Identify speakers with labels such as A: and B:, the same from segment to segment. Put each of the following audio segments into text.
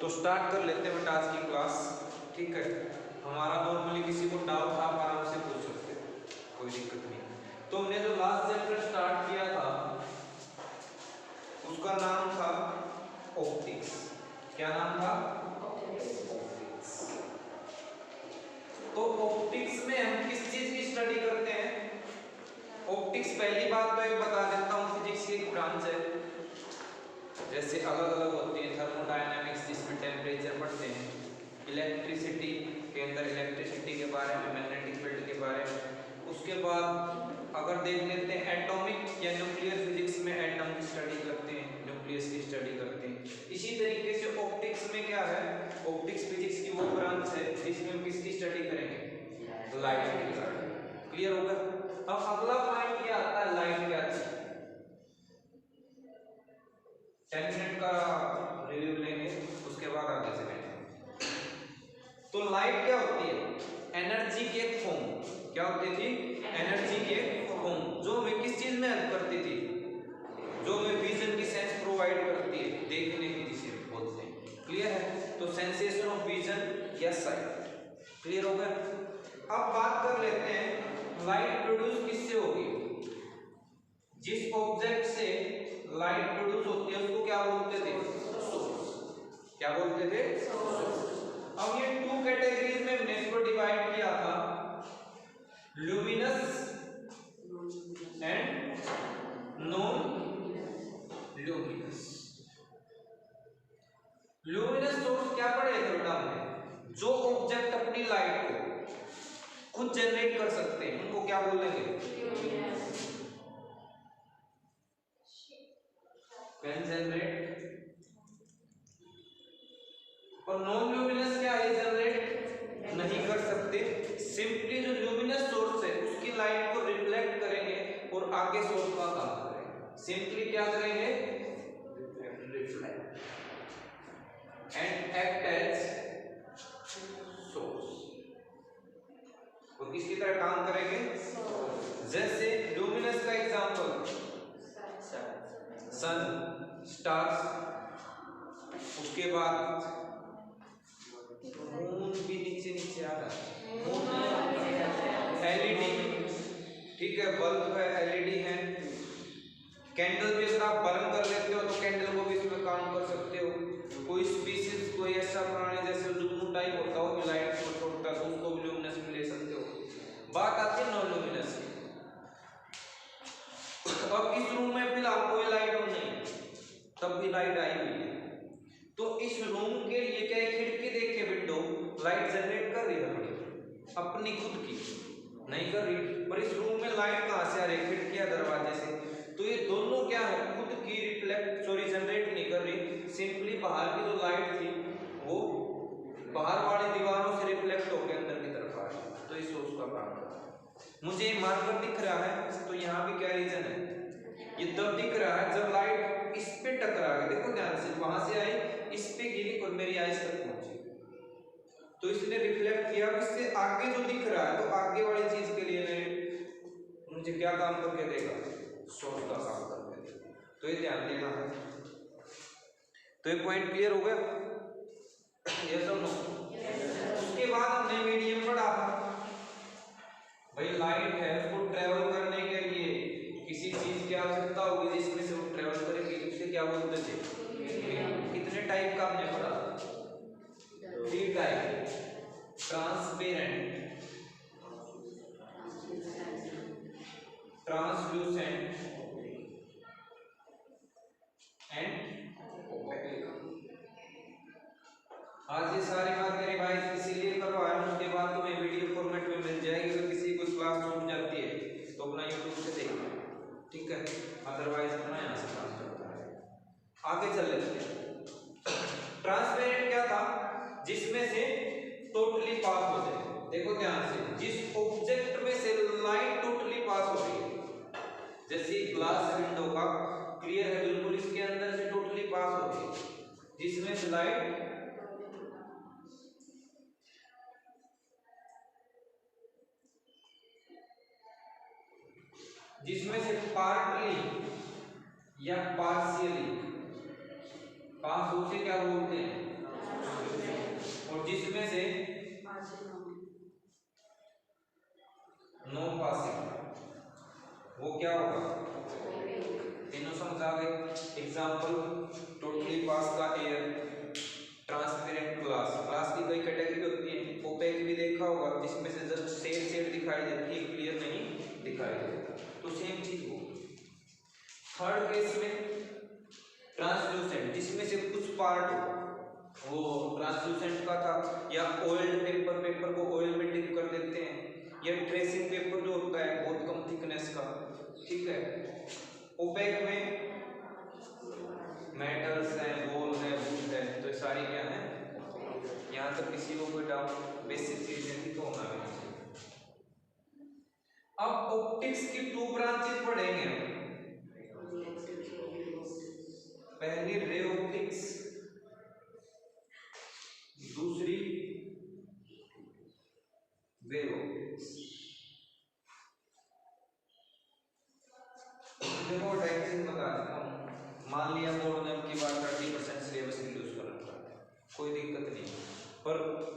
A: तो स्टार्ट कर लेते हैं बेटा आज की क्लास। ठीक है, हमारा नॉर्मली किसी को डाउट था आप आराम से पूछ सकते हैं, कोई दिक्कत नहीं। तो हमने जो लास्ट चैप्टर स्टार्ट किया था उसका नाम था ऑप्टिक्स। क्या नाम था? ऑप्टिक्स। तो ऑप्टिक्स में हम किस चीज की स्टडी करते हैं? ऑप्टिक्स पहली बात तो एक बता देता हूँ, फिजिक्स की एक ब्रांच है। जैसे अलग अलग होती है, थर्मोडायनामिक्स जिसमें टेम्परेचर पढ़ते हैं, इलेक्ट्रिसिटी के अंदर इलेक्ट्रिसिटी के बारे में, मैग्नेटिक फील्ड के बारे में। उसके बाद अगर देख लेते हैं एटॉमिक या न्यूक्लियर फिजिक्स में एटम की स्टडी करते हैं, न्यूक्लियस की स्टडी करते हैं। इसी तरीके से ऑप्टिक्स में क्या है, ऑप्टिक्स फिजिक्स की वो ब्रांच है जिसमें हम किसकी स्टडी करेंगे? लाइट की। क्लियर होगा? अब अगला पॉइंट क्या आता है, लाइट क्या चीज? 10 मिनट का रिव्यू लेंगे, उसके बाद आगे चलेंगे। तो लाइट क्या होती है? एनर्जी की एक फॉर्म। क्या होती थी? एनर्जी की एक फॉर्म, जो हमें किस चीज में हेल्प करती थी? जो हमें विजन की सेंस प्रोवाइड करती है, देखने की जिसे बोलते हैं। क्लियर है? तो सेंसेशन ऑफ विजन या साइट। क्लियर हो गया? अब बात कर लेते हैं लाइट प्रोड्यूस किससे होगी? जिस ऑब्जेक्ट से लाइट प्रोड्यूस होती है उसको क्या बोलते थे? सोर्स। क्या बोलते थे? सोर्स। अब ये टू कैटेगरीज में हमने इसको डिवाइड किया था, luminous and non luminous. Luminous source क्या पढ़े थे बेटा हमने? जो ऑब्जेक्ट अपनी लाइट को खुद जनरेट कर सकते हैं उनको क्या बोलेंगे? Can generate. और नॉन ल्यूमिनस क्या है? जनरेट नहीं कर सकते। सिंपली जो ल्यूमिनस सोर्स है उसकी लाइट को रिफ्लेक्ट करेंगे और आगे सोर्स का काम करेंगे। सिंपली क्या करेंगे? Reflect and act as source. और किसकी तरह काम करेंगे? जैसे ल्यूमिनस का एग्जांपल सन, स्टार्स, उसके बाद मून भी नीचे नीचे आ रहा है, एलईडी, ठीक है, बल्ब है, एलईडी है, कैंडल भी अगर आप बर्न कर लेते हो तो कैंडल को भी इसमें काम कर सकते हो। कोई स्पीशीज कोई ऐसा प्राणी जैसे जुगनू टाइप होता हो लाइट को छोड़ता है तो उसको भी ल्यूमिनस में ले सकते हो। बात आती है नॉन ल्यूमिनस की। अब इस रूम में फिलहाल कोई लाइट ऑन नहीं है, तब भी लाइट आई हुई है, तो इस रूम के लिए क्या खिड़की देख के विंडो लाइट जनरेट कर रही है अपनी खुद की? नहीं कर रही। पर इस रूम में लाइट कहां से आ रही? खिड़कियां दरवाजे से। तो ये दोनों क्या है? खुद की जनरेट नहीं कर रही, सिंपली बाहर की जो लाइट थी वो बाहर वाली दीवारों से रिफ्लेक्ट होकर अंदर की तरफ आ रही, तो इस सोर्स का काम कर रहा है। मुझे मार्कर दिख रहा है तो यहाँ भी क्या रीजन है? ये तब दिख रहा है जब लाइट इस पे टकरा गई, देखो ध्यान से, वहां से आई, इस पे गिरी और मेरी आईज तक पहुंची, तो इसने रिफ्लेक्ट किया। इससे आगे जो दिख रहा है तो आगे वाली चीज के लिए मुझे क्या काम करके देगा? सोर्स का काम करके देगा। तो ये ध्यान देना है। तो ये पॉइंट क्लियर हो गया? ये सब नो। उसके बाद हमने मीडियम पढ़ा था, भाई लाइट है उसको ट्रेवल करने के लिए किसी चीज की आवश्यकता होगी जिसमें से वो ट्रेवल करेगी, उसे क्या बोलते थे? कितने टाइप का हमने पढ़ा? 3 type, transparent, translucent and opaque. आज ये सारी बातें रिवाइज इसीलिए करवा रहा हूं, उसके बाद तुम्हें वीडियो फॉर्मेट में मिल जाएगी। अगर किसी को क्लास छूट जाती है तो अपना यूट्यूब से देखना, ठीक है, अदरवाइज अपना यहाँ से काम करता है। आगे चल लेते हैं। ट्रांसपेरेंट क्या था? जिसमें से टोटली पास हो जाए। देखो ध्यान से, जिस ऑब्जेक्ट में से लाइट टोटली पास हो रही है, जैसे ग्लास विंडो का क्लियर है बिल्कुल, इसके अंदर से टोटली पास हो रही है, जिसमें से लाइट जिसमें से पार्टली या पार्शियली पास हो से क्या बोलते हैं? एग्जाम्पल टोटली पास का एयर, ट्रांसपेरेंट ग्लास। ग्लास की कई कैटेगरी होती है, ओपेक भी देखा होगा जिसमें से जस्ट शेड दिखाई देती है, क्लियर नहीं दिखाई देता, तो सेम चीज हो। थर्ड केस में ट्रांसलूसेंट, जिसमें से कुछ पार्ट वो ट्रांसलूसेंट का था, या ऑयल्ड पेपर को ऑयल में डिप कर देते हैं, या ट्रेसिंग पेपर जो होता है बहुत कम थिकनेस का, ठीक है। ओपेक में मेटल्स हैं, गोल्ड है, वुड है, तो सारी क्या है। यहाँ तक किसी को कोई डाउट, बेसिक चीजें थी तो होना भी चाहिए। अब ऑप्टिक्स की 2 ब्रांचेस पढ़ेंगे हम। पहली रे ऑप्टिक्स, दूसरी वेव ऑप्टिक्स। देखो डायरेक्शन बता देता हूँ। मान लिया बोर्ड ने की बात 30% सिलेबस रिड्यूस कर रखा है, कोई दिक्कत नहीं, पर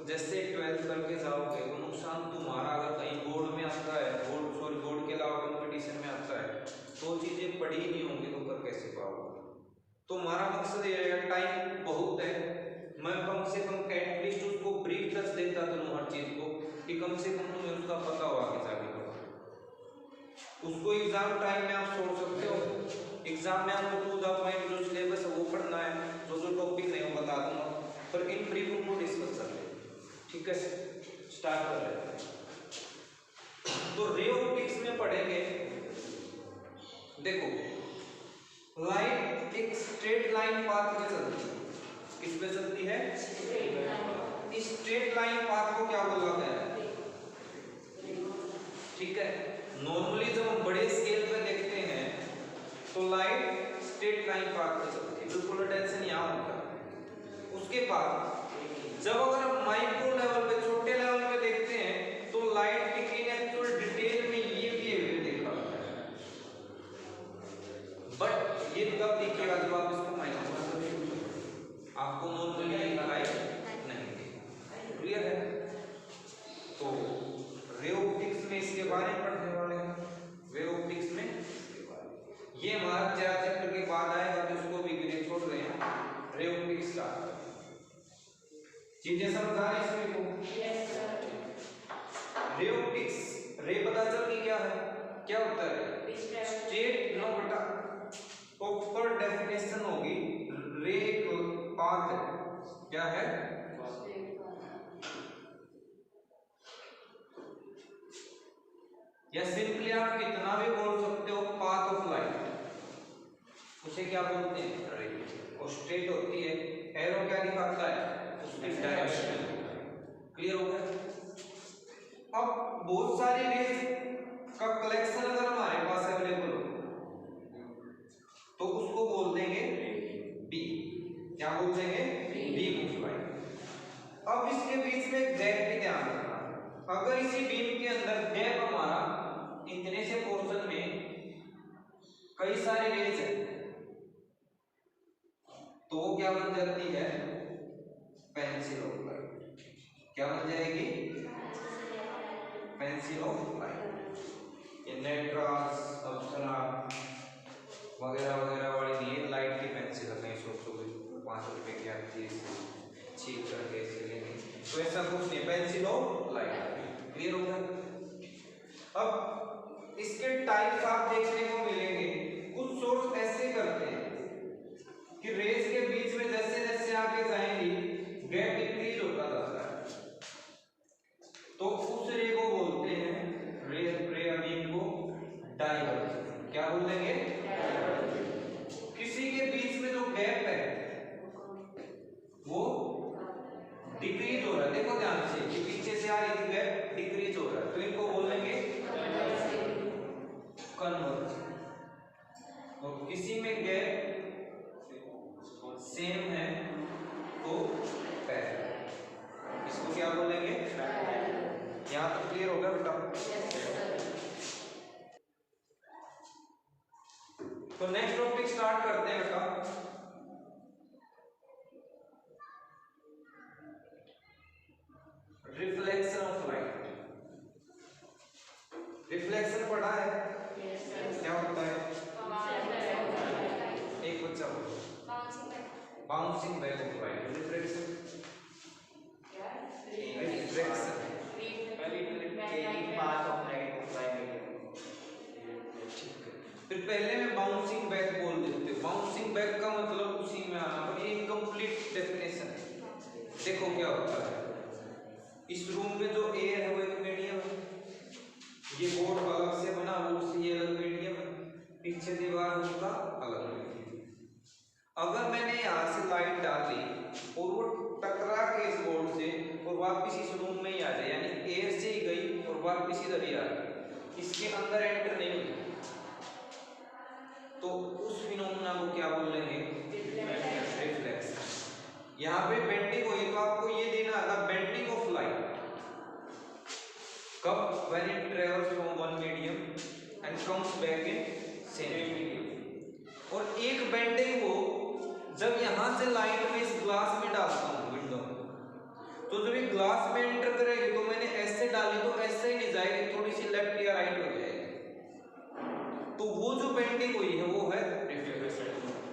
A: जैसे 12th करके जाओगे वो नुकसान तुम्हारा, अगर कहीं बोर्ड में आता है, बोर्ड के अलावा कंपटीशन में आता है, तो चीजें पढ़ी नहीं होंगी तो कर कैसे पाओगे। तो हमारा मकसद ये है, टाइम बहुत है, मैं कम से कम एटलीस्ट उसको ब्रीफ टच देता करूँ हर चीज को, कि कम से कम तुम्हें उसका पता हो आगे जाके। उसको एग्जाम टाइम में आप सोच सकते हो, एग्जाम में आपको टू द पॉइंट जो सिलेबस है वो पढ़ना है, जो टॉपिक नहीं वो बता दूंगा, पर इन ब्रीफ को डिस्कस कर ले, ठीक है। स्टार्ट कर लेते हैं। तो रे ऑप्टिक्स में पढ़ेंगे, देखो लाइट एक स्ट्रेट लाइन पाथ में चलती है, किस पे चलती है, इस स्ट्रेट लाइन पाथ को क्या बोला गया है, ठीक है। नॉर्मली जब हम बड़े स्केल पे देखते हैं तो लाइट स्ट्रेट लाइन पाथ पे चलती है, बिल्कुल टेंशन यहाँ होता है। उसके बाद जब अगर हम माइक्रो लेवल पे, छोटे लेवल पे देखते हैं तो लाइट की एक्चुअल डिटेल में ये बिहेवियर देखा जाता है, बट ये तब दिखेगा जब आप इसको माइक्रो आपको नॉर्मली लाइट नहीं दिखेगा, क्लियर है। तो रे ऑप्टिक्स में इसके बारे में पढ़ने वाले हैं। वे ऑप्टिक्स में ये हमारा 4 चैप्टर के बाद आएगा, तो उसको भी गिरे छोड़ रहे हैं। रे ऑप्टिक्स का चीजें समझ आ रही इसमें को? Yes sir. रे ऑप्टिक्स, रे पता चल गई क्या है, क्या होता है, स्ट्रेट नो बेटा, प्रॉपर डेफिनेशन होगी। रे पाथ है, क्या है, या सिंपली आप कितना भी बोल सकते हो, पाथ ऑफ लाइट, उसे क्या बोलते हैं, रे। और स्ट्रेट होती है, एरो क्या दिखाता है, उसकी डायरेक्शन, क्लियर हो गया। अब बहुत सारी रेज का कलेक्शन अगर हमारे पास अवेलेबल हो तो उसको बोल देंगे बी, क्या बोल देंगे, बीम ऑफ लाइट। अब इसके बीच में गैप भी ध्यान रखना, अगर इसी बीम के अंदर गैप हमारा इतने से पोर्शन में कई सारे रेज है, तो वो क्या बन जाती है, पेंसिल ऑफ लाइट। क्या बन जाएगी, पेंसिल ऑफ लाइट। ये नेट्रास, अप्सरा वगैरह वगैरह वाली नहीं, लाइट की पेंसिल है, कहीं सोचोगे 5 रुपए की आती है, छील करके ऐसे लेंगे, तो ऐसा कुछ नहीं, पेंसिल ऑफ लाइट, क्लियर हो गया। अब इसके टाइप्स आप देखने को मिलेंगे, कुछ सोर्स ऐसे करते हैं कि रेज के बीच में जैसे जैसे आगे जाएंगी गैप इंक्रीज होता जाता है, तो उस रे को बोलते हैं, रे बीम को डाइवर्जेंट। क्या बोल देंगे, किसी के बीच में जो गैप है वो डिक्रीज हो रहा है, देखो ध्यान से कि पीछे से आ रही थी गैप, डिक्रीज हो रहा है, तो इनको बोलेंगे कन्वर्ज। और किसी में गैप सेम है तो पैरेलल, इसको क्या बोलेंगे, यहाँ तक क्लियर हो गया बेटा। तो नेक्स्ट टॉपिक स्टार्ट करते हैं बेटा। Reflection of light. रिफ्लेक्शन पढ़ा है, क्या होता है, एक बच्चा बोलो, bouncing back of light, refraction, refraction फिर पहले में बाउंसिंग बैक बोल देते। बाउंसिंग बैक का मतलब उसी में आना, पर ये इनकम्प्लीट डेफिनेशन है। देखो क्या होता है, इस रूम में जो एयर है वो एक मीडियम है, ये बोर्ड अलग से बना, बोर्ड से ये अलग मीडियम है, पीछे दीवार उनका अलग मीडियम। अगर मैंने यहाँ से लाइट डाली और वो टकरा के इस बोर्ड से और वापस इस रूम में ही आ जाए, यानी एयर से ही गई और वापस इधर ही आ गई, इसके अंदर एंटर नहीं हुई, तो उस फिनोमेना को क्या बोलेंगे? रिफ्लेक्शन। यहाँ पे बेंडिंग हुई तो आपको ये देना था बेंडिंग ऑफ लाइट कब? When it travels from one medium and comes back in same medium. और एक बेंडिंग हो जब यहाँ से लाइट में इस ग्लास में डालता हूँ विंडो में, तो जब ये ग्लास में एंटर करेगी तो मैंने ऐसे डाली तो ऐसे ही नहीं जाएगी, थोड़ी सी लेफ्ट या राइट हो जाएगी, तो वो जो बेंडिंग हुई है वो है रिफ्लेक्शन।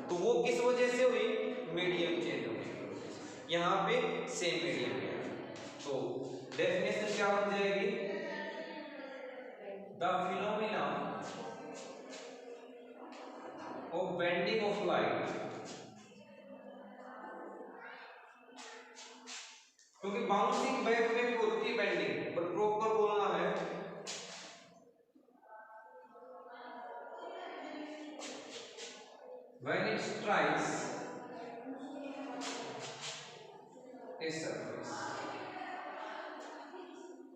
A: तो वो किस वजह से हुई? मीडियम चेंज होने की वजह से। यहाँ पे सेम मीडियम है, तो डेफिनेशन क्या बन जाएगी? The phenomena of bending of light, क्योंकि बाउंसिंग बैक में भी होती है बेंडिंग, पर प्रॉपर बोलना है when it strikes a surface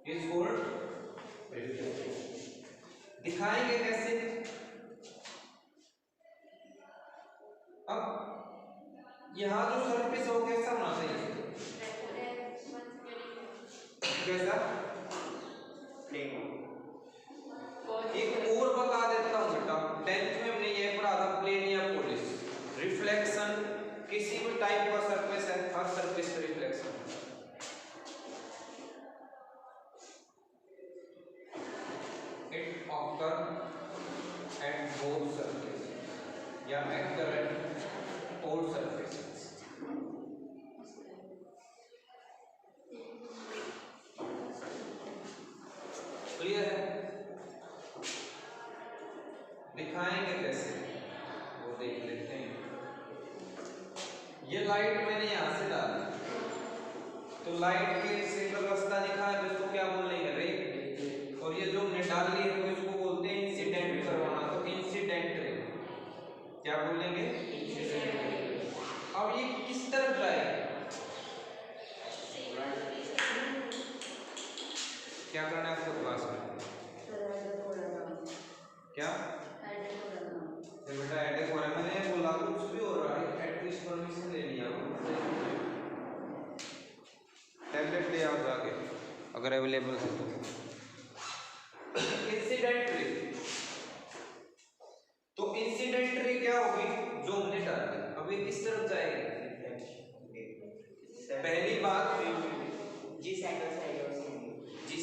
A: is called reflection। दिखाएंगे कैसे? अब यहाँ जो सरफेस हो कैसा होना चाहिए? कैसा? एक और बता देता हूँ बेटा, 10th में हमने ये पढ़ा था प्लेन या पोलिश। रिफ्लेक्शन किसी भी टाइप का सरफेस है, हर सरफेस पे reflection, it occur at both surface या occur at all surfaces। Clear है? दिखाएंगे कैसे वो देख लेते हैं। ये लाइट मैंने यहां से डाली, तो लाइट के सिंगल रास्ता दिखा है, इसको क्या बोलेंगे? रे। और ये जो हमने डाल ली है तो इसको बोलते हैं इंसिडेंट करवाना, तो इंसिडेंट रे क्या बोलेंगे? इंसिडेंट। अब ये किस तरफ जाएगा? क्या करना है आपको क्लास में? क्या बेटा हेडेक हो रहा है, मैंने बोला कुछ भी हो रहा है, एटलीस्ट परमिशन ले लिया, टैबलेट ले आओ जाके अगर अवेलेबल है तो। इंसिडेंट रे, तो इंसिडेंट रे क्या होगी? जो हमने डाली, अब ये किस तरफ जाएगी? पहली बात जिस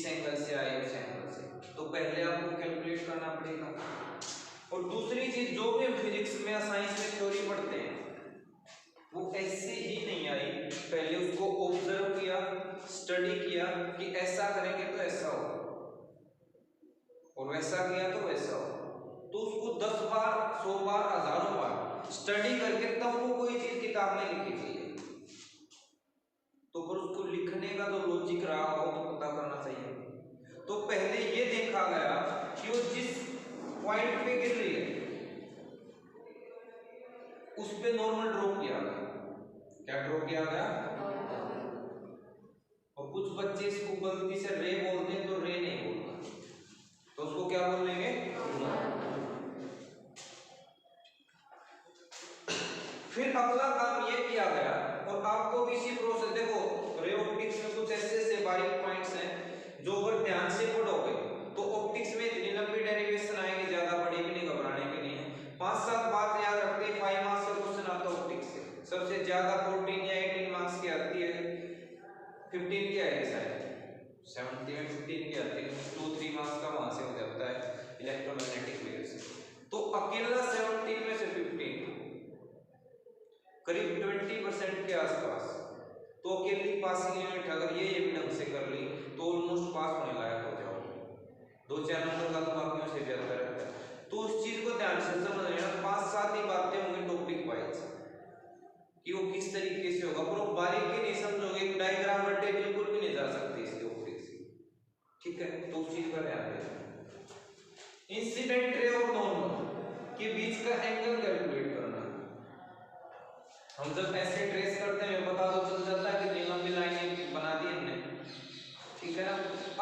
A: एंगल से आई उस एंगल से, तो पहले आपको कैलकुलेट करना पड़ेगा। और दूसरी चीज, जो भी हम फिजिक्स में या साइंस में थ्योरी पढ़ते हैं वो ऐसे ही नहीं आई, पहले उसको ऑब्जर्व किया, स्टडी किया कि ऐसा करेंगे तो ऐसा होगा और वैसा किया तो वैसा होगा, तो उसको 10 बार 100 बार 1000 बार स्टडी करके तब वो कोई चीज किताब में लिखी थी। तो पर उसको लिखने का तो लॉजिक रहा हो तो पता करना चाहिए। तो पहले ये देखा गया कि वो जिस पॉइंट पे गिर रही है उस पे नॉर्मल ड्रॉ किया गया। क्या ड्रॉ किया गया? और कुछ बच्चे इसको गलती से रे बोलते हैं, तो रे नहीं बोलना, तो उसको क्या बोलेंगे? फिर अगला काम ये किया गया, और आपको भी इसी प्रोसेस, देखो रे ऑप्टिक्स में कुछ ऐसे बारीक पॉइंट्स हैं जो अगर ध्यान से पढ़ोगे तो ऑप्टिक्स में इतनी लंबी डेरिवेशन आएगी, ज्यादा बड़ी भी नहीं, घबराने की नहीं है। 5-7 बात याद रखते हैं, 5 मार्क्स का क्वेश्चन आता है ऑप्टिक्स से, सबसे ज्यादा 14 या 18 मार्क्स की आती है, 15 की आएगी शायद, 17 में 15 की आती है, 2-3 मार्क्स का वहां से हो जाता है इलेक्ट्रोमैग्नेटिक वेव से। तो अकेला 17 में से 15 करीब 20% के आसपास। तो अकेली पासिंग यूनिट अगर ये भी ढंग से कर ली तो ऑलमोस्ट पास होने लायक हो जाओगे। 2-4 नंबर का तो बाकियों से बेहतर रहता है। तो उस चीज को ध्यान से समझ लेना। 5-7 ही बातें होंगी टॉपिक वाइज कि वो किस तरीके से होगा, पर बारीकी नहीं समझोगे डायग्राम रटे बिल्कुल भी नहीं जा सकते इसके ऊपर से, ठीक है। तो उस चीज का ध्यान रखना। इंसिडेंट रे और नॉर्मल के बीच का एंगल कैलकुलेट करना। हम जब ऐसे ट्रेस करते हैं बता दो चल जाता है कि लंबी लाइनें बना दी हमने, ठीक है ना।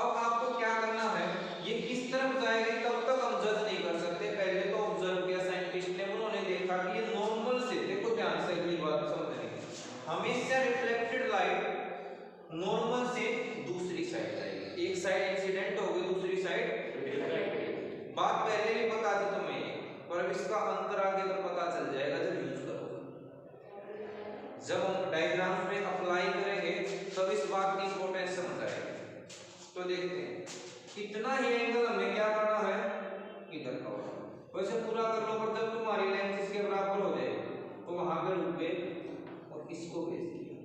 A: अब आपको क्या करना है, ये किस तरफ जाएगी तब तक हम जज नहीं कर सकते। पहले तो ऑब्जर्व किया साइंटिस्ट ने, उन्होंने देखा कि ये नॉर्मल से, देखो ध्यान से अगली बात समझने, हमेशा रिफ्लेक्टेड लाइट नॉर्मल से दूसरी साइड जाएगी। एक साइड इंसिडेंट होगी, दूसरी साइड रिफ्लेक्टेड। बात पहले भी बता दी तुम्हें, पर अब इसका अंतर आगे तो पता चल जाएगा जब यूज करोगे। जब हम डायग्राम्स में अप्लाई करेंगे तब इस बात की इंपॉर्टेंस समझ आएगी। तो देखते हैं इतना ही एंगल हमें क्या करना है, इधर का होगा। वैसे पूरा कर लो, पर जब तुम्हारी लेंथ इसके बराबर हो जाए तो वहां पे रुक गए और इसको भेज दिया,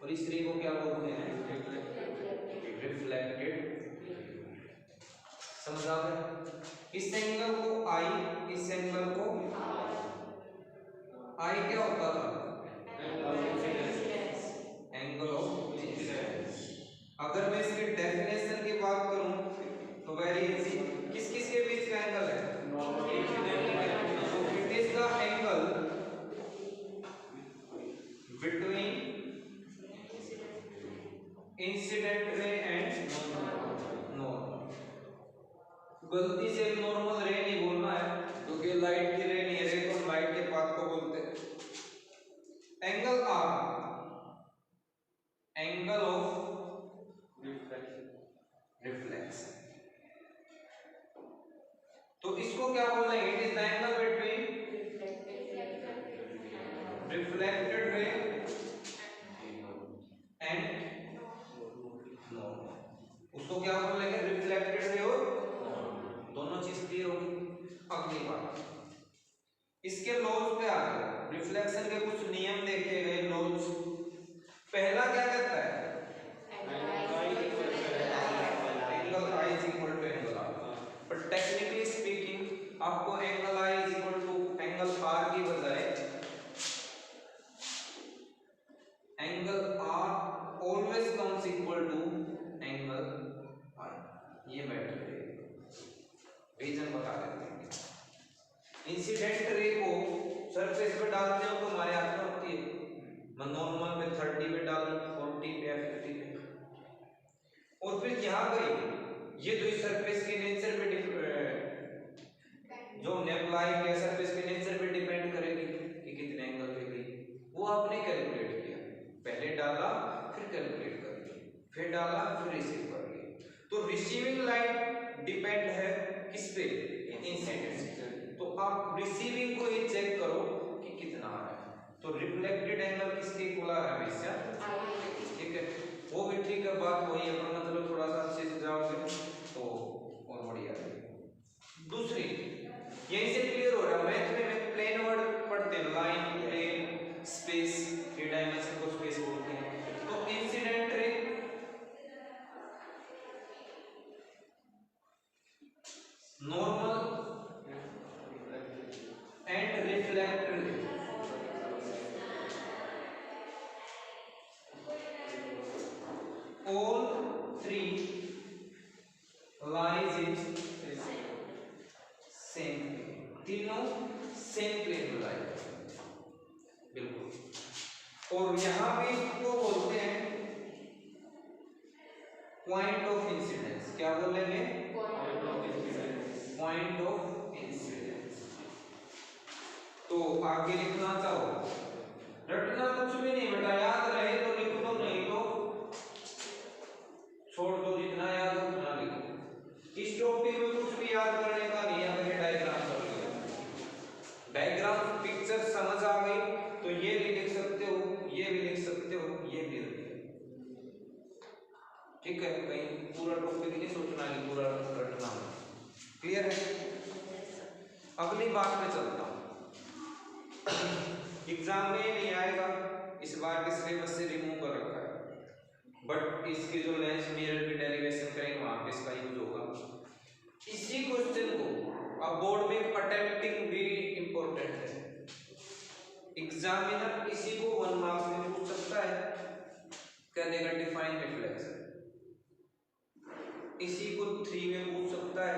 A: और इस रे को क्या बोलते हैं, रिफ्लेक्टेड। समझ आ गया। इस एंगल को आई, इस एंगल को आई क्या होता था, एंगल ऑफ इंसिडेंस। अगर मैं इसकी डेफिनेशन की बात करूं तो वेरी इजी, किस किस के बीच का एंगल है, तो it is the angle between incident ray and normal. गलती से नॉर्मल रे नहीं बोलना है क्योंकि लाइट की रे नहीं है, रे तो लाइट के पाथ को बोलते हैं। Angle R, angle of reflection. तो इसको क्या बोलेंगे, it is the angle between reflected ray and normal. उसको क्या बोलेंगे, रिफ्लेक्टेड रे और दोनों चीज क्लियर होगी। अगली बात इसके लॉज पे आ गए, रिफ्लेक्शन के कुछ नियम देखे गए, लॉज। पहला क्या कहता है, angle I is equal to angle R, पर टेक्निकली स्पीकिंग आपको angle I is equal to angle R की बजाय angle R always comes equal to angle I, ये मैटर है। रीजन बता देते हैं। इंसिडेंट रे को सरफेस पे डालते हो तो हमारे हाथ में होती है, मैं नॉर्मल पे 30 पे डाली, 40 पे या 50 पे, और फिर यहाँ गई। ये तो इस सरफेस के नेचर पे जो हमने अप्लाई किया सरफेस के नेचर पे डिपेंड करेगी कि कितने एंगल पे गई, वो आपने कैलकुलेट किया। पहले डाला फिर कैलकुलेट कर लिया, फिर डाला फिर रिसीव कर लिया। तो रिसीविंग लाइट डिपेंड है किस पे, इंसिडेंट। तो आप रिसीविंग को ये चेक करो कि कितना आ रहा है। तो रिफ्लेक्टेड एंगल किसके इक्वल आ रहा है हमेशा, ठीक है। वो भी ठीक है, बात वही है, पर मतलब थोड़ा सा अच्छे से जाओगे तो और बढ़िया है। दूसरी यहीं से क्लियर हो रहा है, मैथ में प्लेन वर्ड पढ़ते हैं, लाइन, प्लेन, स्पेस, 3 डायमेंशन को स्पेस बोलते हैं। तो incident ray normal and reflected ray, all three lies in same plane, तीनों सेम प्लेन में लाई, बिल्कुल। और यहां भी इसको बोलते हैं पॉइंट ऑफ इंसिडेंस। क्या बोलेंगे, पॉइंट ऑफ इंसिडेंस। तो आगे लिखना चाहो, रटना कुछ भी नहीं बेटा, याद रहे तो लिख दो, नहीं तो छोड़ दो, जितना याद हो उतना लिखो। इस टॉपिक में कुछ भी याद करने का नहीं है, अगर डायग्राम कर लिया, डायग्राम पिक्चर समझ आ गई तो ये भी लिख सकते हो, ये भी लिख सकते हो, ये भी लिख, ठीक है। कहीं पूरा टॉपिक नहीं सोचना कि पूरा रटना, क्लियर है। अगली बात में चलता हूं। एग्जाम में नहीं आएगा, इस बार के सिलेबस से रिमूव कर रखा है, बट इसके जो लेंस मिरर की डेरिवेशन करेंगे वहां पे इसका यूज होगा। इसी क्वेश्चन को अब बोर्ड में अटेम्प्टिंग भी इंपॉर्टेंट है, एग्जामिनर इसी को 1 मार्क्स में पूछ सकता है, क्या देगा डिफाइन रिफ्लेक्शन, इसी को 3 में पूछ सकता है,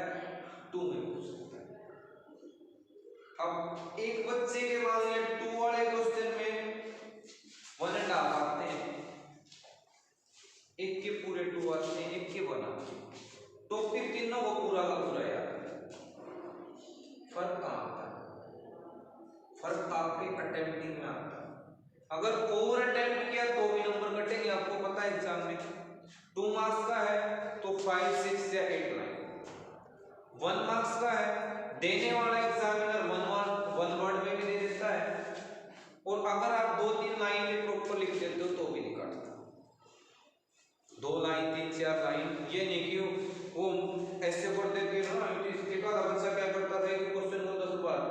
A: 2 में पूछ सकता है। अब एक बच्चे के मान लिया 2 वाले क्वेश्चन में 1.5 आते हैं, एक के पूरे 2 आते हैं, एक के 1 आते हैं, टॉपिक तीनों को पूरा का पूरा याद है। फर्क कहाँ आता है? फर्क आपके अटेम्प्टिंग में आता है। अगर ओवर अटेम्प्ट किया तो भी नंबर कटेंगे, आपको पता है एग्जाम में 2 मार्क्स का है तो 5, 6 या 8 लाइन, 1 मार्क्स का है देने वाला एग्जामिनर 1 वर्ड में भी दे देता है, और अगर आप 2-3 लाइन में प्रॉपर लिख देते हो तो भी नहीं काटता। 2 लाइन 3-4 लाइन, ये नहीं कि वो ऐसे कर देती है ना, एक आधा बच्चा क्या करता था, एक क्वेश्चन को 10 बार,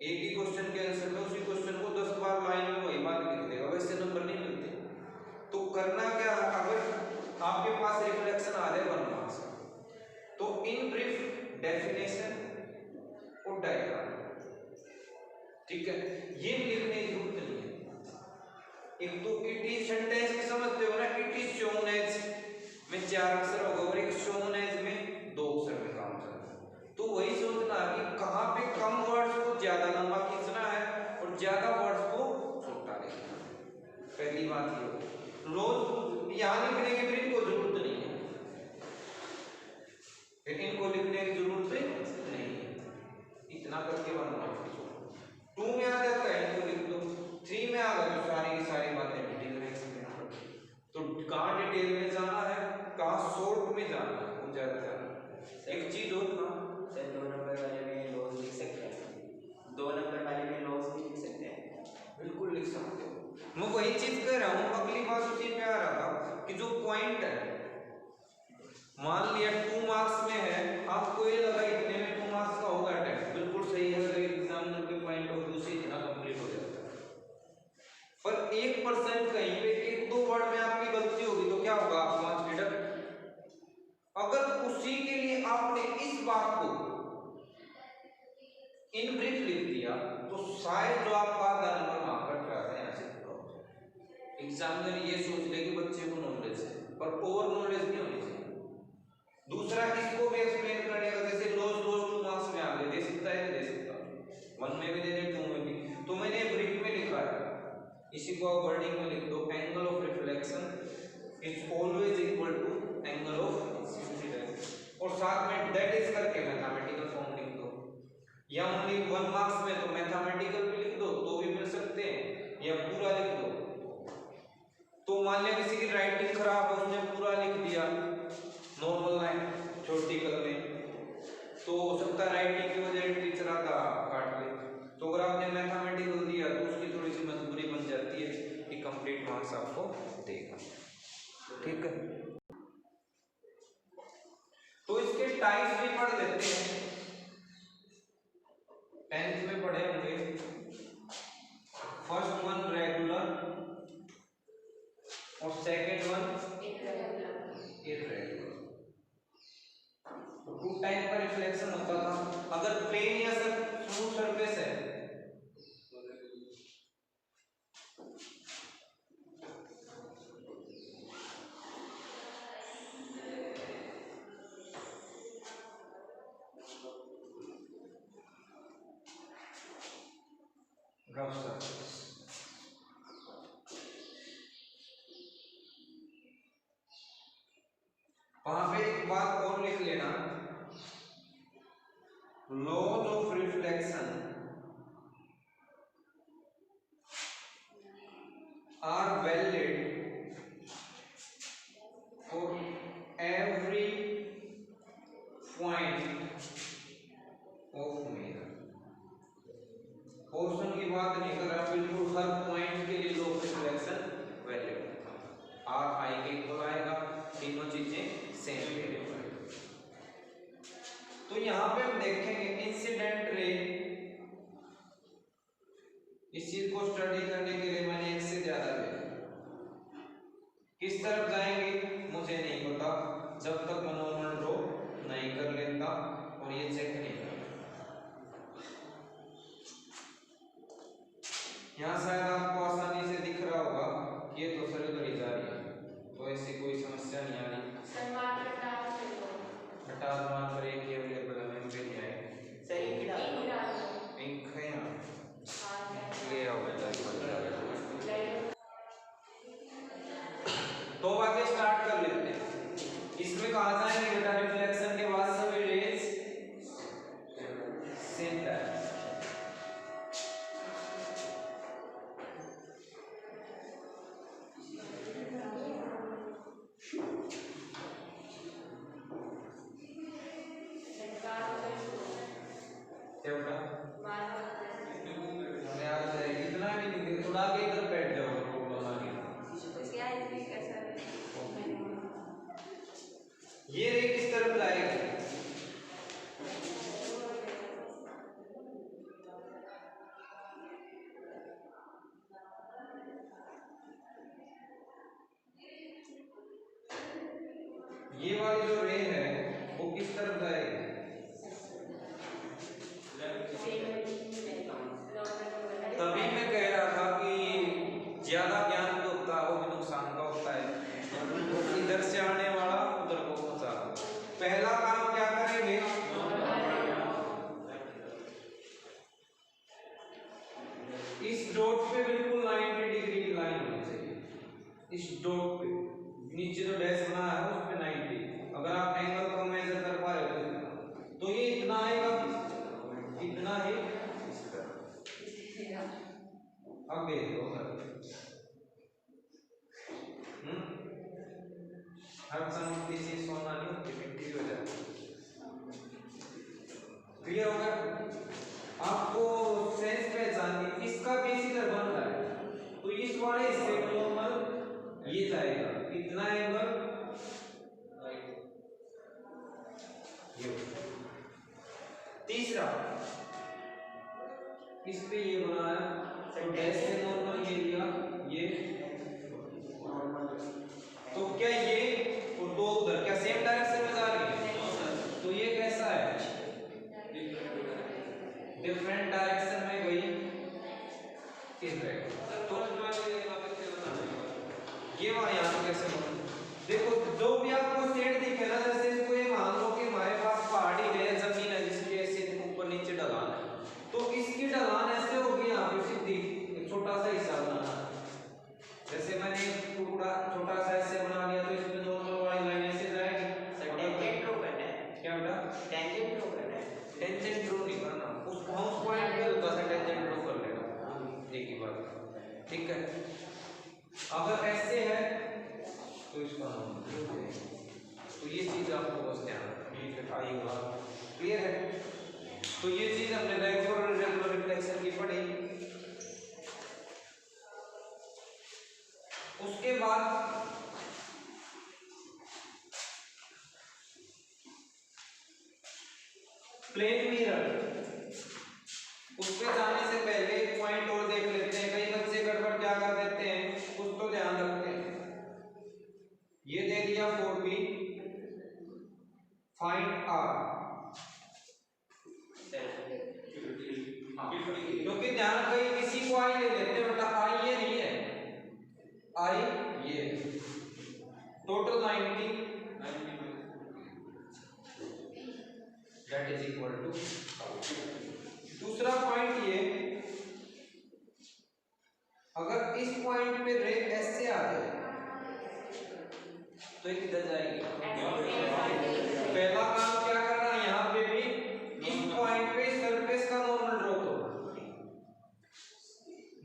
A: एक ही क्वेश्चन के आंसर में उसी क्वेश्चन को 10 बार लाइन में वही बात लिख देगा, वैसे नंबर नहीं मिलते। तो करना क्या, अगर आपके पास रिफ्लेक्शन आ रहा है 1 मार्क्स का, तो इन ब्रीफ डेफिनेशन और डायग्राम, ठीक है, ये लिखने की जरूरत नहीं है। एक तो इट इज सेंटेंस की समझते हो ना, इट इज शोन एज में 4 अक्षर होगा और एक शोन एज में 2 अक्षर में काम चलता है, तो वही सोचना कि कहाँ पे कम वर्ड्स को ज्यादा लंबा खींचना है और ज्यादा वर्ड्स को छोटा लिखना है। पहली बात ये, रोज यहाँ लिखने की फिर इनको जरूरत नहीं है, फिर इनको लिखने की जरूरत नहीं है, इतना करके 1 मार्क्स 2 में आ जाता है, इनको लिख दो, 3 में आ गया तो सारी की सारी बातें डिटेल में एक्सप्लेन कर दो। तो कहाँ डिटेल में जाना है, कहाँ शॉर्ट में जाना है, वो ज्यादा जाना है। एक चीज और था
B: सर, 2 नंबर वाले में लॉस लिख सकते हैं, 2 नंबर वाले में लॉस भी लिख सकते हैं,
A: बिल्कुल लिख सकते हो। मैं वही चीज कह रहा हूँ, अगली बात उसी पे आ रहा था कि जो पॉइंट है, मान लिया 2 मार्क्स में है, आपको ये लगा इतने में 2 मार्क्स का होगा अटेम्प्ट, बिल्कुल सही है, अगर एग्जामिनर के पॉइंट ऑफ व्यू से इतना कंप्लीट हो जाता है, पर 1% कहीं पे 1-2 वर्ड में आपकी गलती होगी तो क्या होगा, आप 5 डिडक्ट। अगर उसी के लिए आपने इस बात को इन ब्रीफ लिख दिया तो शायद जो आपका आधा नंबर मार्कर चाहते हैं ऐसे पूरा हो जाए। एग्जामिनर ये सोच ले कि बच्चे को नॉलेज है, पर ओवर नॉलेज नहीं होनी चाहिए। दूसरा, इसको भी एक्सप्लेन करने का, जैसे रोज 2 मार्क्स में आगे दे सकता है, दे सकता 1 में भी दे दे, 2 में भी, तो मैंने ब्रीफ में लिखा है, इसी को आप वर्डिंग में लिख दो, angle of reflection is always equal to angle of incidence, और साथ में दैट इज करके मैथमेटिकल फॉर्म लिख दो, या ओनली 1 मार्क्स में तो मैथमेटिकल भी लिख दो तो भी मिल सकते हैं, या पूरा लिख दो। तो मान लिया किसी की राइटिंग खराब है, उसने पूरा लिख दिया नॉर्मल लाइन छोटी कलम में, तो हो सकता है राइटिंग की वजह से टीचर आधा काट ले, तो अगर आपने मैथमेटिकल दिया तो उसकी थोड़ी सी मजबूरी बन जाती है कि कंप्लीट मार्क्स आपको देगा, ठीक है। तो इसके टाइप्स भी पढ़ लेते हैं, 10th में पढ़े होंगे। फर्स्ट वन रेगुलर और सेकंड वन इररेगुलर। तो 2 टाइप का रिफ्लेक्शन होता था, अगर प्लेन या स्मूथ सरफेस है रफ सरफेस, वहां पे एक बात और लिख लेना, laws of reflection are valid for every point of mirror. Portion की बात नहीं कर रहा, बिल्कुल हर पॉइंट के लिए लॉ ऑफ रिफ्लेक्शन वैलिड है, आर आई के इक्वल आएगा, तीनों चीजें सेम ले रहे। तो यहां पे हम देखेंगे इंसिडेंट रे इस चीज को स्टडी करने के लिए मैंने एक से ज्यादा ले किस तरफ जाएंगे मुझे नहीं पता जब तक मैं नॉर्मल ड्रॉ नहीं कर लेता और ये चेक नहीं करता। यहाँ शायद आपको आसानी से दिख रहा होगा ये तो सर्कुलर ही जा रही है तो ऐसी कोई समस्या नहीं आ रही। हटा मान पर एक ही अवेलेबल है मैं पे नहीं आए
B: सर एक ही डाल
A: पिंक है यहाँ ले आओ तो आगे स्टार्ट कर लेते हैं। इसमें कहा जाएंगे बेटा रिफ्लेक्शन के बाद सभी रेज सेम टाइम ये रे किस तरफ जाएगी ये वाली जो रे है वो किस तरफ जाएगी तभी मैं कह रहा था कि ज्यादा ज्ञान जो होता है वो भी नुकसान का होता है इधर से आने वाला उधर को पहुंचा। पहला काम क्या करेंगे इस डॉट पे बिल्कुल 90 डिग्री की लाइन होनी चाहिए। इस डॉट पे नीचे जो डैश बना है उस पे 90 अगर आप एंगल को मेजर कर पा रहे हो तो ये इतना आएगा इतना ही अब देख लो हर संगति से सोना नहीं होती मिट्टी हो जाती। क्लियर हो गया आपको सेंस पहचाननी इसका बेस इधर बन रहा है तो इस वाले हिस्से में नॉर्मल ये जाएगा इतना एंगल ये। तीसरा इस पे ये बनाया तो डैश से नॉर्मल ये लिया ये तो क्या ये और दो उधर क्या सेम डायरेक्शन में जा रही है तो ये कैसा है डिफरेंट डायरेक्शन में गई तो ये वहां यहाँ कैसे देखो जो भी आपको सेट दिखे ना जैसे इसको ये मान लो कि हमारे पास पहाड़ी है जमीन है जिसकी ऐसे ऊपर नीचे ढलान है तो इसकी ढलान ऐसे होगी यहाँ पे सीधी एक छोटा सा हिस्सा बनाना जैसे मैंने टुकड़ा छोटा सा ऐसे बना लिया तो इसमें नॉर्मल वाली लाइन ऐसे जाएगी
B: टेंजेंट ड्रॉ करना है
A: क्या बेटा
B: टेंजेंट ड्रॉ करना है
A: टेंजेंट ड्रॉ नहीं करना उसको हम उस पॉइंट पे हल्का सा टेंजेंट ड्रॉ कर लेगा एक ही बात ठीक है। अगर ऐसे है तो इसका तो ये चीज आपको बस ध्यान रखनी आएगा क्लियर है। तो ये चीज हमने रेगुलर रिफ्लेक्शन की पढ़ी। उसके बाद प्लेन मिरर उस पे जाने से पहले एक पॉइंट और देख लेते हैं। कई बच्चे गड़बड़ क्या कर देते हैं कुछ तो ध्यान रखते हैं। ये दे दिया 4p फाइंड r क्योंकि ध्यान कहीं किसी को आई ले लेते हैं बेटा आई ये नहीं है आई ये total 90 that is equal to. दूसरा पॉइंट ये अगर इस पॉइंट पे रे ऐसे आ जाए तो ये किधर जाएगी पहला काम क्या करना है यहाँ पे भी इस पॉइंट पे सरफेस का नॉर्मल ड्रॉ करो।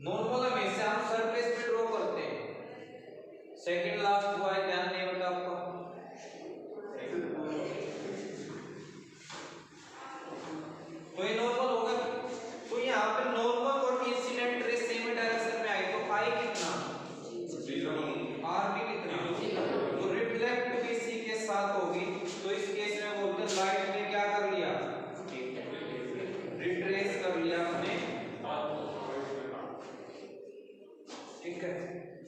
A: नॉर्मल हमेशा हम सरफेस पे ड्रॉ करते हैं। सेकंड लास्ट हुआ है ध्यान नहीं होता आपको तो ये नॉर्मल होगा तो यहाँ पे नॉर्मल और इंसिडेंट रे सेम डायरेक्शन में आई तो आई कितना आर भी कितना तो रिफ्लेक्ट भी सी के साथ होगी। तो इस केस में बोलते हैं लाइट ने क्या कर लिया रिट्रेस कर लिया अपने ठीक है,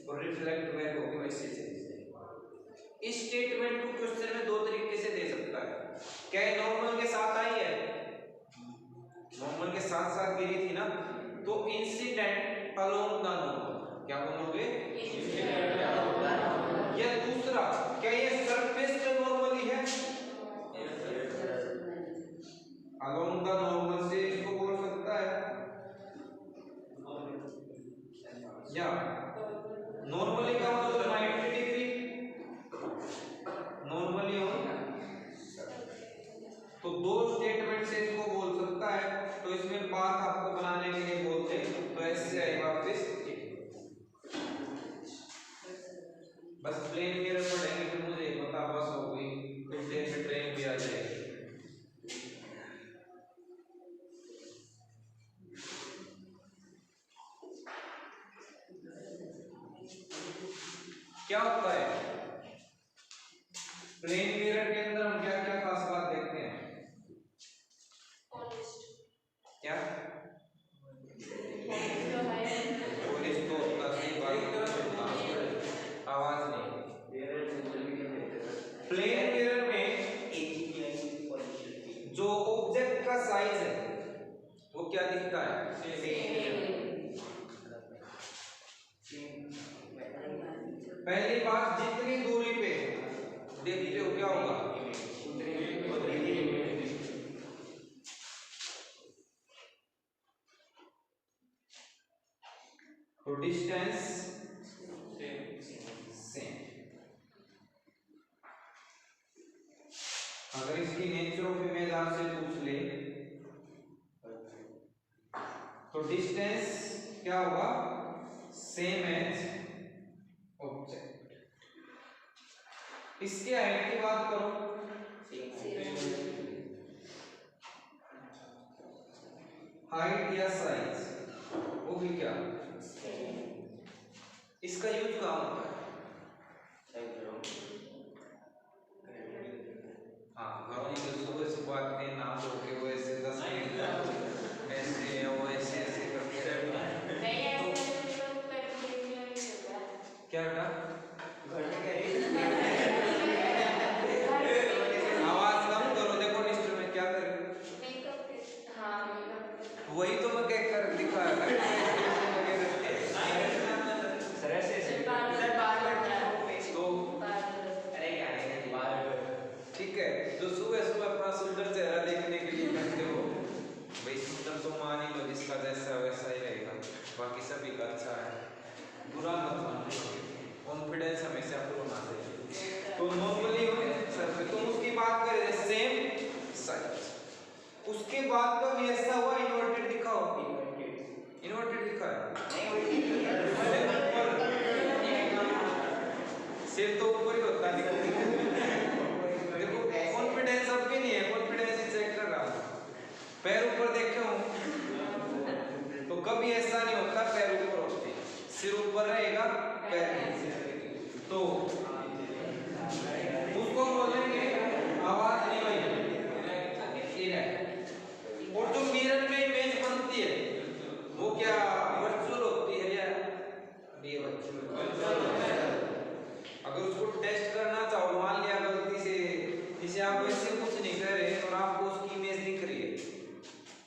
A: और रिफ्लेक्ट बैक होके वैसे चली जाएगी। इस स्टेटमेंट को क्वेश्चन में दो तरीके से दे सकता है। क्या ये नॉर्मल के साथ आई है? नॉर्मल के साथ साथ गिरी थी ना, तो इंसिडेंट अलोंग द नॉर्मल, क्या बोलोगे? Incident along the normal. या दूसरा, क्या ये सरफेस पे नॉर्मली है? अलोंग द नॉर्मल से इसको बोल सकता है, या नॉर्मली का मतलब 90 डिग्री नॉर्मली हो, तो दो स्टेटमेंट से इसको बोल सकता है। तो इसमें पाथ आपको बनाने के लिए बोलते हैं, तो ऐसे आएगा वापस। बस प्लेन मिरर पढ़ेंगे फिर मुझे पता बस हो गई, कुछ देर में ट्रेन भी आ जाएगी। क्या होता है प्लेन मिरर के अंदर, हम क्या क्या खास बात देखते हैं? क्या पॉलिश तो होता सही बात, आवाज नहीं। प्लेन मिरर में जो ऑब्जेक्ट का साइज है वो क्या दिखता है? पहली बात, जितनी दूरी पे देखते हो क्या होगा? तो डिस्टेंस सेम। अगर इसकी नेचर ऑफ इमेज आपसे पूछ ले तो डिस्टेंस क्या होगा? Same as object. इसके हाइट की बात करो, हाइट या साइज, वो भी क्या? इसका यूज कहाँ होता है? हाँ, घरों में सुबह सुबह आते हैं, नाम लोगे वो ऐसे 10 मिनट ऐसे वो ऐसे ऐसे करके क्या बेटा? आवाज कम करो, देखो डिस्टर्ब में क्या करें? वही तो मैं कह कर दिखाया ठीक है। जो सुबह सुबह अपना सुंदर चेहरा देखने के लिए करते हो, भाई सुंदर तो मान ही लो, जिसका जैसा वैसा ही रहेगा, बाकी सभी का अच्छा है, बुरा मत मानो, कॉन्फिडेंस हमेशा पूरा होना चाहिए। तो नॉर्मली सर पे तुम उसकी बात करें सेम साइज, उसके बाद का भी ऐसा हुआ इन्वर्टेड दिखाओ, इन्वर्टेड दिखा है सिर तो ऊपर ही होता है। देखो कॉन्फिडेंस सबके नहीं है, कॉन्फिडेंस चेक कर रहा हूं, पैर ऊपर देखे हो तो कभी ऐसा नहीं होता पैर ऊपर होते, सिर ऊपर रहेगा पैर नीचे, तो उसको बोलेंगे आवाज नहीं हुई। और जो मिरर में इमेज बनती है वो क्या वर्चुअल होती है या रियल? अगर उसको टेस्ट करना चाहो, मान लिया गलती से जिसे आप वैसे कुछ नहीं कर रहे और आपको उसकी इमेज दिख रही है,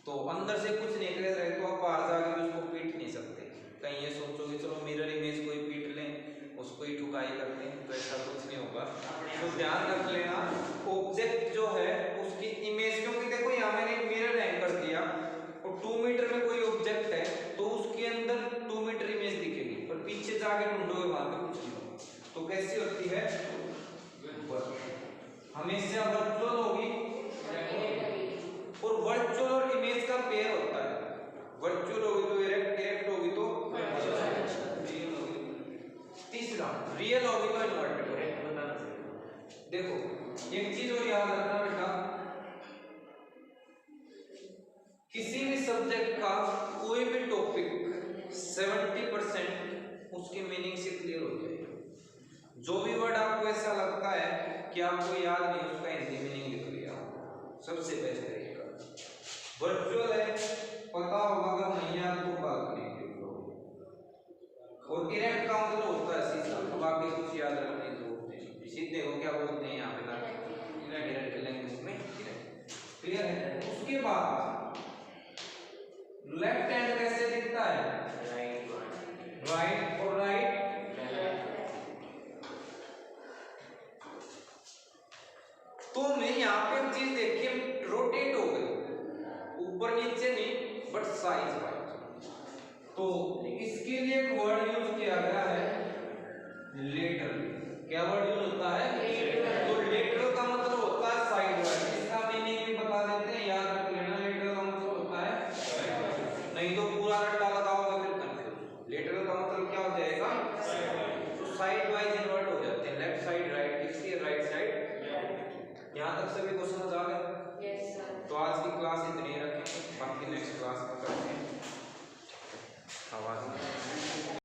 A: तो अंदर से कुछ नहीं कर रहे तो आप बाहर जाके भी उसको पीट नहीं सकते। कहीं ये सोचोगे चलो मिरर इमेज कोई पीट लें, उसको ही ठुकाई करते हैं, तो ऐसा कुछ नहीं होगा। तो ध्यान रख लेना, ऑब्जेक्ट जो है उसकी इमेज, क्योंकि देखो यहाँ मैंने एक मिरर हैंग कर दिया और 2 मीटर में कोई ऑब्जेक्ट है तो उसके अंदर 2 मीटर इमेज दिखेगी, पर पीछे जाके ढूंढोगे वहां पे कुछ नहीं होगा। तो कैसी होती है? हमेशा वर्चुअल होगी, और वर्चुअल और इमेज का पेयर होता है, वर्चुअल होगी तो इरेक्ट, इरेक्ट होगी तो तीसरा रियल होगी तो इन्वर्टेड होगी। देखो एक चीज और याद रखना बेटा, किसी भी सब्जेक्ट का कोई भी टॉपिक 70% उसके मीनिंग से क्लियर हो जाएगा। जो भी वर्ड आपको ऐसा लगता है कि आपको याद नहीं, उसका हिंदी मीनिंग लिख लिया, सबसे बेस्ट रहेगा। वर्चुअल है, पता होगा अगर नहीं याद तो बात नहीं लिख लो, और इरेक्ट का मतलब होता है सीधा। अब आगे कुछ याद रखने की जरूरत नहीं, सीधे को क्या बोलते हैं यहाँ पे ना, इरेक्ट लैंग्वेज में इरेक्ट। क्लियर है? उसके बाद लेफ्ट हैंड कैसे दिखता है? राइट और राइट तो मैं यहाँ पे एक चीज देखिए, रोटेट हो गई, ऊपर नीचे नहीं बट साइज वाइज। तो इसके लिए एक वर्ड यूज किया गया है लेटरल। क्या वर्ड यूज होता है? तो लेटरल का मतलब होता है साइड वाइज। इसका मीनिंग भी बता देते हैं, याद रख लेना। लेटरल का मतलब होता है, नहीं तो पूरा रट्टा लगाओगे फिर कंफ्यूज। लेटरल का मतलब क्या हो जाएगा? तो साइड वाइज इन्वर्ट हो जाते हैं, लेफ्ट साइड राइट, किसकी राइट साइड। यहाँ तक सभी को समझ आ गया?
C: Yes sir.
A: तो आज की क्लास इतनी रखें, बाकी नेक्स्ट क्लास में करते हैं। आवाज